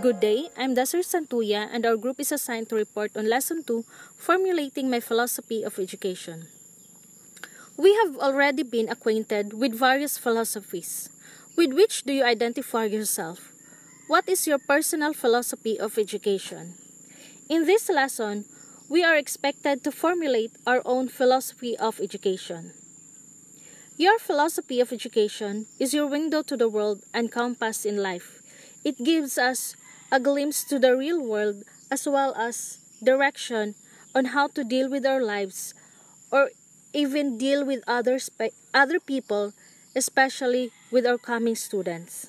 Good day, I'm Desir Santuya and our group is assigned to report on Lesson 2, Formulating My Philosophy of Education. We have already been acquainted with various philosophies. With which do you identify yourself? What is your personal philosophy of education? In this lesson, we are expected to formulate our own philosophy of education. Your philosophy of education is your window to the world and compass in life. It gives us a glimpse to the real world as well as direction on how to deal with our lives or even deal with other people, especially with our coming students.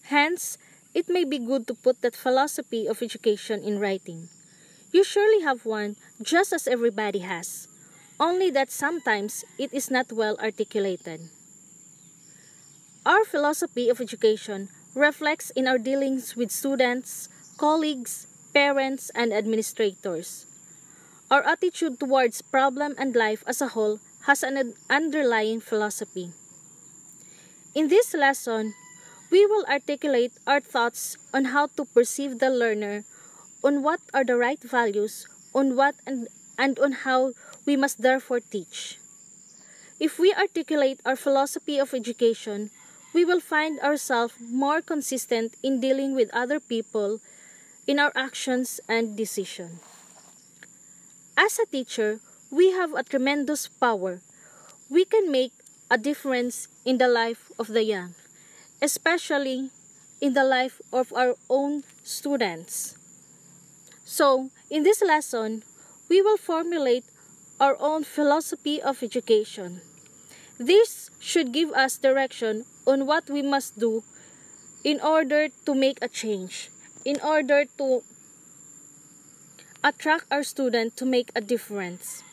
Hence, it may be good to put that philosophy of education in writing. You surely have one, just as everybody has, only that sometimes it is not well articulated. Our philosophy of education reflects in our dealings with students, colleagues, parents, and administrators. Our attitude towards problem and life as a whole has an underlying philosophy. In this lesson, we will articulate our thoughts on how to perceive the learner, on what are the right values, on what and on how we must therefore teach. If we articulate our philosophy of education, we will find ourselves more consistent in dealing with other people in our actions and decisions. As a teacher, we have a tremendous power. We can make a difference in the life of the young, especially in the life of our own students. So, in this lesson, we will formulate our own philosophy of education. This should give us direction on what we must do in order to make a change, in order to attract our student to make a difference.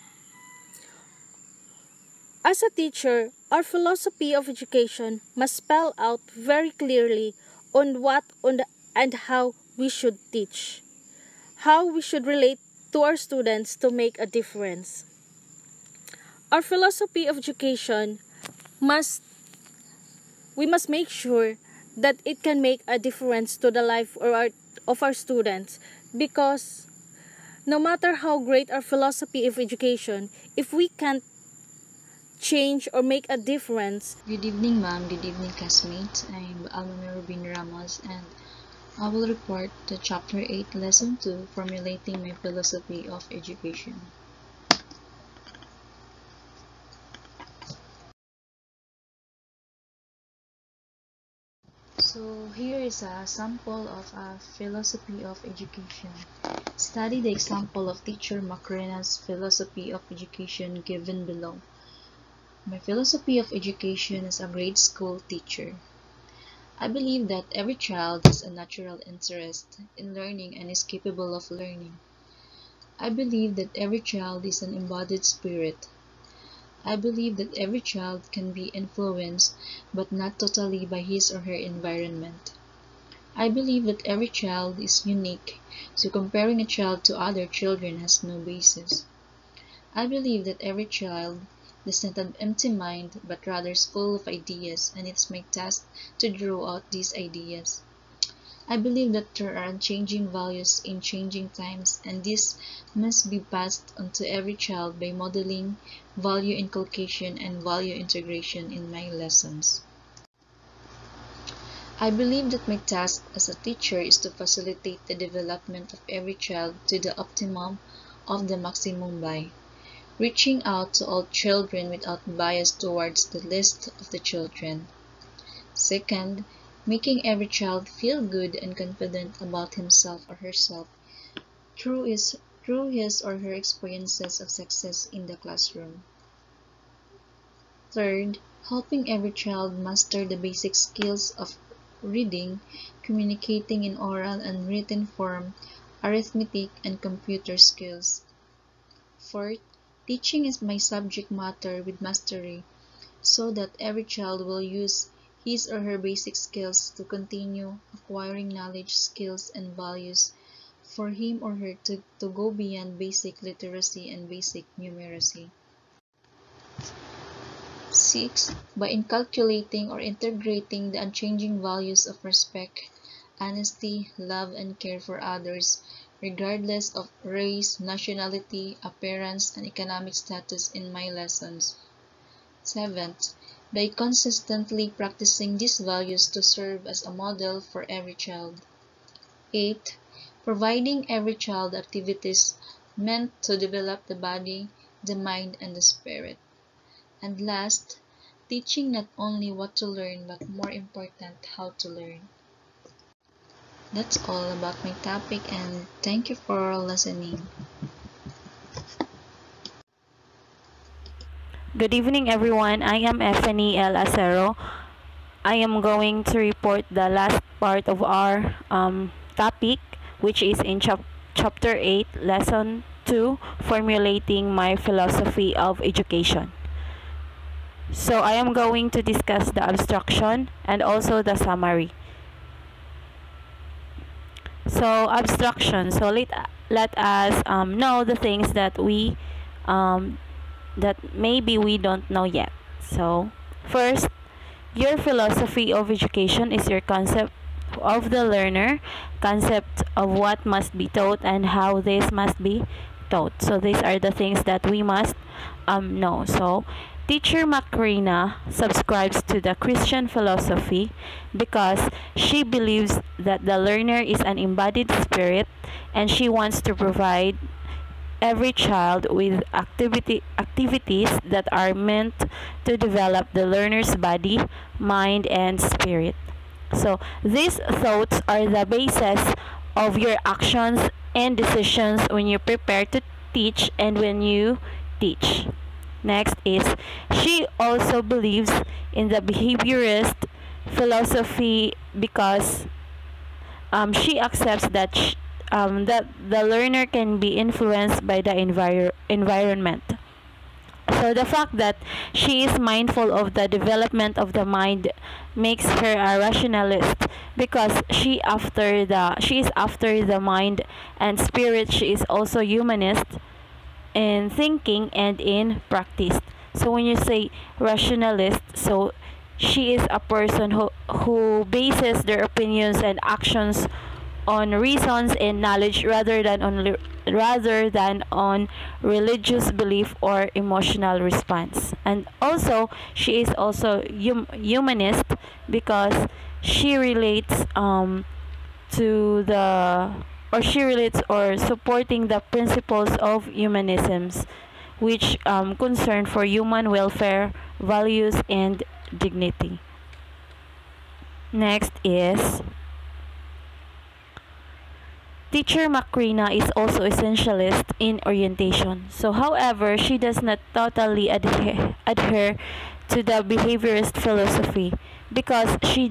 As a teacher, our philosophy of education must spell out very clearly on and how we should teach, how we should relate to our students to make a difference. Our philosophy of education we must make sure that it can make a difference to the life of our students, because no matter how great our philosophy of education, if we can't change or make a difference. Good evening, ma'am. Good evening, classmates. I'm Almana Rubin Ramos, and I will report the Chapter 8, Lesson 2, Formulating My Philosophy of Education. So here is a sample of a philosophy of education. Study the example of teacher Macarena's philosophy of education given below. My philosophy of education as a grade school teacher. I believe that every child has a natural interest in learning and is capable of learning. I believe that every child is an embodied spirit. I believe that every child can be influenced, but not totally, by his or her environment. I believe that every child is unique, so comparing a child to other children has no basis. I believe that every child does not have an empty mind, but rather is full of ideas, and it's my task to draw out these ideas. I believe that there are unchanging values in changing times, and this must be passed on to every child by modeling value inculcation and value integration in my lessons. I believe that my task as a teacher is to facilitate the development of every child to the optimum of the maximum by reaching out to all children without bias towards the least of the children. Second, making every child feel good and confident about himself or herself through his or her experiences of success in the classroom. Third, helping every child master the basic skills of reading, communicating in oral and written form, arithmetic, and computer skills. Fourth, teaching is my subject matter with mastery, so that every child will use his or her basic skills to continue acquiring knowledge, skills, and values for him or her to go beyond basic literacy and basic numeracy. 6. By inculcating or integrating the unchanging values of respect, honesty, love, and care for others, regardless of race, nationality, appearance, and economic status in my lessons. Seventh, by consistently practicing these values to serve as a model for every child. Eighth, providing every child activities meant to develop the body, the mind, and the spirit. And last, teaching not only what to learn but more important, how to learn. That's all about my topic and thank you for listening. Good evening, everyone. I am Effany L. Acero. I am going to report the last part of our topic, which is in Chapter 8, Lesson 2, Formulating My Philosophy of Education. So I am going to discuss the abstraction and also the summary. So abstraction. So let us know the things that that maybe we don't know yet. So first, your philosophy of education is your concept of the learner, concept of what must be taught and how this must be taught. So these are the things that we must know. So Teacher Macrina subscribes to the Christian philosophy because she believes that the learner is an embodied spirit and she wants to provide every child with activities that are meant to develop the learner's body, mind, and spirit. So these thoughts are the basis of your actions and decisions when you prepare to teach and when you teach. Next is she also believes in the behaviorist philosophy because she accepts that the learner can be influenced by the environment. So the fact that she is mindful of the development of the mind makes her a rationalist because she is after the mind and spirit. She is also humanist in thinking and in practice. So when you say rationalist, so she is a person who bases their opinions and actions on reasons and knowledge rather than on religious belief or emotional response. And also she is also humanist because she relates to the or she relates or supporting the principles of humanisms which concern for human welfare, values, and dignity. Next is Teacher Macrina is also essentialist in orientation. So however, she does not totally adhere to the behaviorist philosophy because she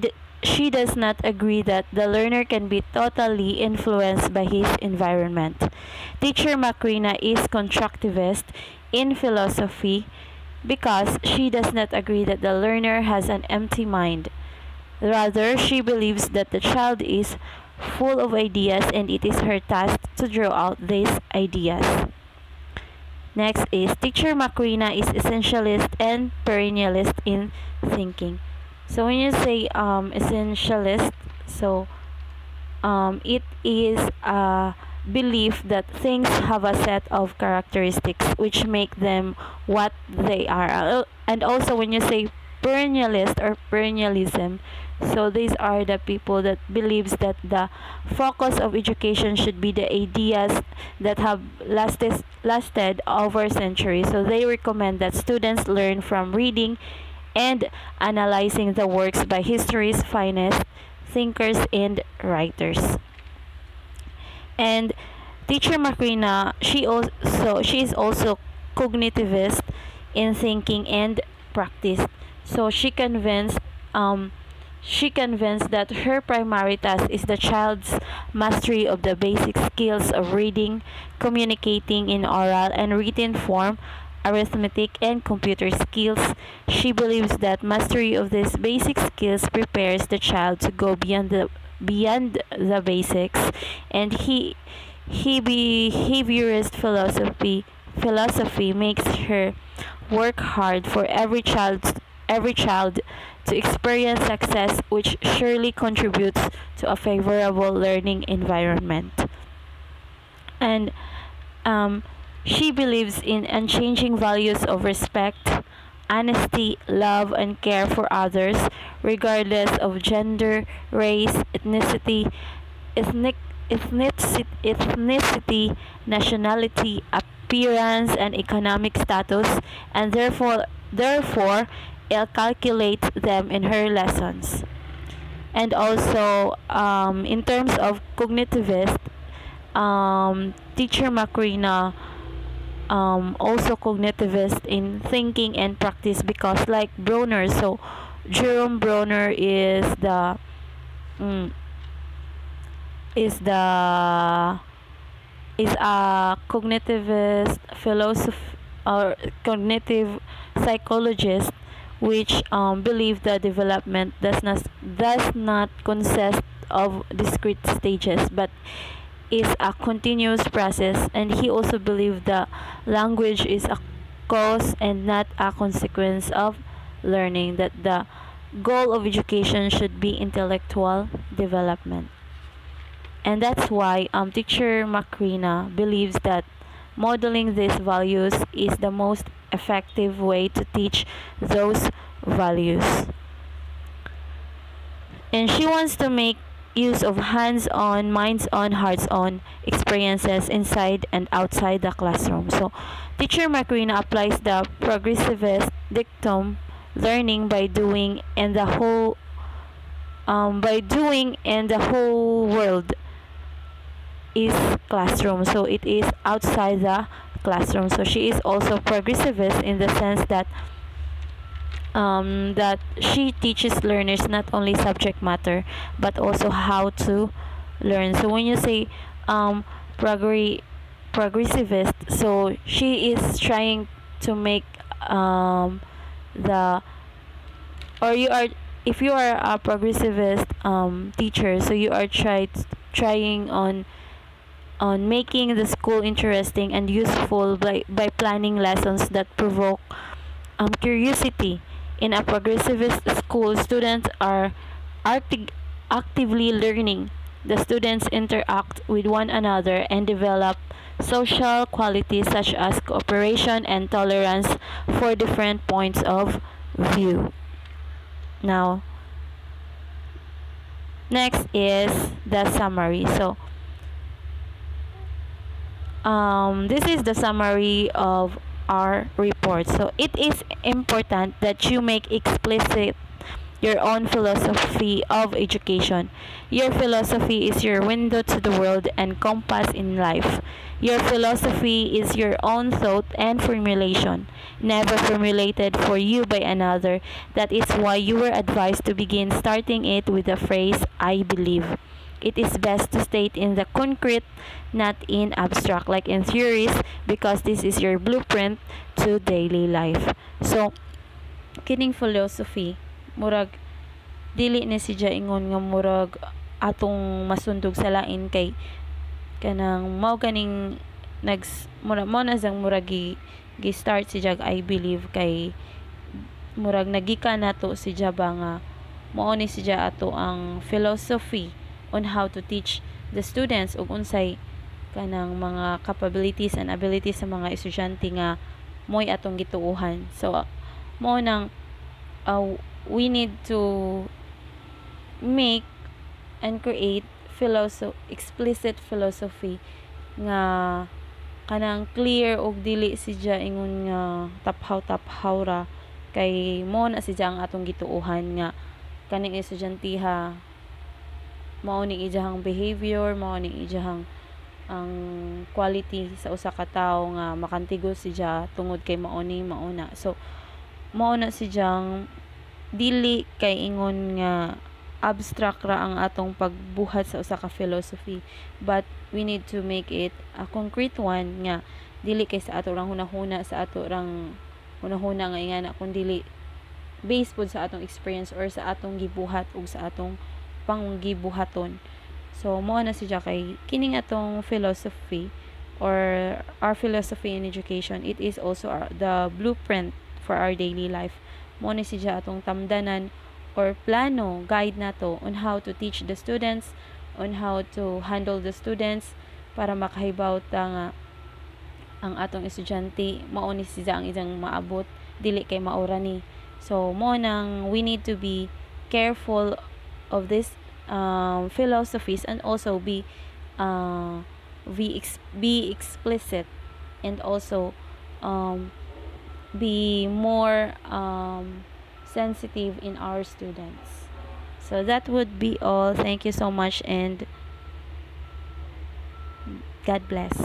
does not agree that the learner can be totally influenced by his environment. Teacher Macrina is constructivist in philosophy because she does not agree that the learner has an empty mind. Rather, she believes that the child is full of ideas and it is her task to draw out these ideas. Next is Teacher Macrina is essentialist and perennialist in thinking. So when you say essentialist, so it is a belief that things have a set of characteristics which make them what they are. And also when you say perennialist or perennialism, so these are the people that believes that the focus of education should be the ideas that have lasted over centuries. So they recommend that students learn from reading and analyzing the works by history's finest thinkers and writers. And Teacher Macrina, she is also cognitivist in thinking and practice. So she convinced that her primary task is the child's mastery of the basic skills of reading, communicating in oral and written form, arithmetic, and computer skills. She believes that mastery of these basic skills prepares the child to go beyond the basics, and behaviorist philosophy makes her work hard for every child every child to experience success, which surely contributes to a favorable learning environment. And um, she believes in unchanging values of respect, honesty, love, and care for others, regardless of gender, race, ethnic, ethnicity, nationality, appearance, and economic status, and therefore, it calculates them in her lessons. And also, in terms of cognitivist, teacher Macrina also cognitivist in thinking and practice, because like Bronner, so Jerome Bronner mm, is the is a cognitivist philosopher or cognitive psychologist, which believe that development does not consist of discrete stages, but is a continuous process. And he also believed that language is a cause and not a consequence of learning, that the goal of education should be intellectual development. And that's why teacher Macrina believes that modeling these values is the most effective way to teach those values. And she wants to make use of hands-on, minds-on, hearts-on experiences inside and outside the classroom. So, teacher Macrina applies the progressivist dictum, learning by doing, and the whole world is classroom. So it is outside the classroom. So she is also progressivist in the sense that she teaches learners not only subject matter but also how to learn. So when you say progressivist, so she is trying to make the or you are if you are a progressivist teacher, so you are trying on making the school interesting and useful by planning lessons that provoke curiosity. In a progressivist school, students are actively learning. The students interact with one another and develop social qualities such as cooperation and tolerance for different points of view. Now, next is the summary. So, this is the summary of our report. So it is important that you make explicit your own philosophy of education. Your philosophy is your window to the world and compass in life. Your philosophy is your own thought and formulation, never formulated for you by another. That is why you were advised to begin starting it with the phrase, I believe. It is best to state in the concrete, not in abstract, like in theories, because this is your blueprint to daily life. So, kining philosophy, murag, dili ni si ingon nga murag atong masundog sa lain kay kanang mao kaning mo na sang murag gi start si jag I believe kay murag nagikan nato si ba nga mao ni si ato ang philosophy on how to teach the students ug unsay kanang mga capabilities and abilities sa mga estudyante nga moy atong gituuhan. So mo nang we need to make and create explicit philosophy nga kanang clear og dili siya ingon nga taphaw ra kay mo na siya ang atong gituuhan nga kaning estudyantehha mao ni ijahang behavior, mao ni ijahang ang quality sa usa ka tawo nga makantigos siya tungod kay mao ni mauna. So mao na siyang dili kay ingon nga abstract ra ang atong pagbuhat sa usa ka philosophy, but we need to make it a concrete one nga dili kay sa ato rang hunahuna sa ato rang hunahuna nga ingana kun dili based pod sa atong experience or sa atong gibuhat ug sa atong panggibuhaton. So mo na siya kay kining atong philosophy or our philosophy in education, it is also the blueprint for our daily life. mo ni siya atong tamdanan or plano guide nato on how to teach the students, on how to handle the students para makahibaw ta nga ang atong estudyante mao ni siya ang isang maabot dili kay maura ni. So mo nang we need to be careful of this philosophies, and also be explicit, and also be more sensitive in our students. So that would be all. Thank you so much, and God bless.